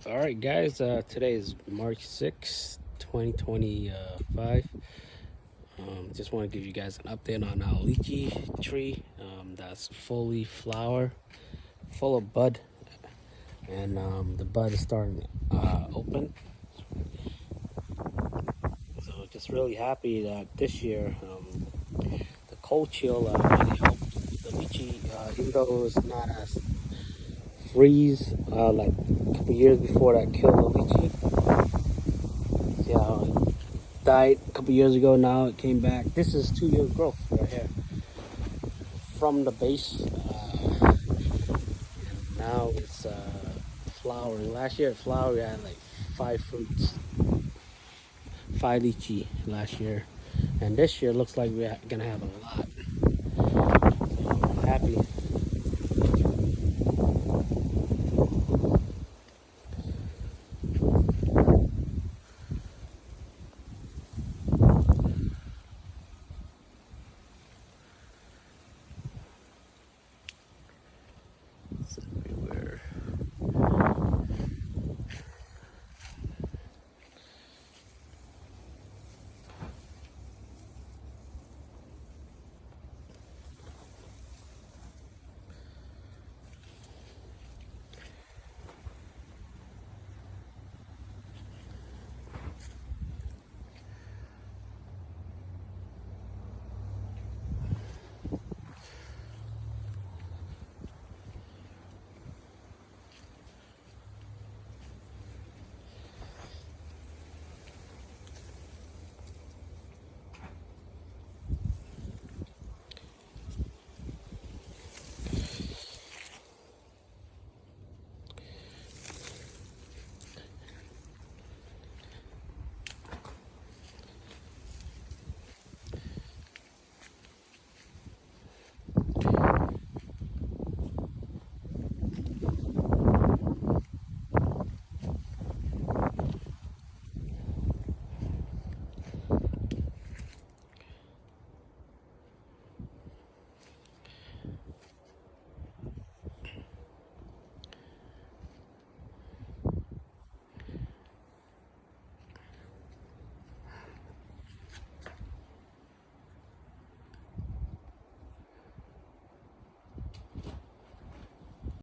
All right, guys. Today is March 6th, 2025. Just want to give you guys an update on our lychee tree. That's fully flower, full of bud, and the bud is starting open. So just really happy that this year the cold chill really helped the lychee, even though it was not as freeze like a couple years before that killed the lychee. See how it died a couple years ago. Now it came back. This is 2 year growth right here from the base. Now it's flowering. Last year it flowered. We had like 5 fruits, 5 lychee last year, and this year looks like we're gonna have a lot. So I'm happy.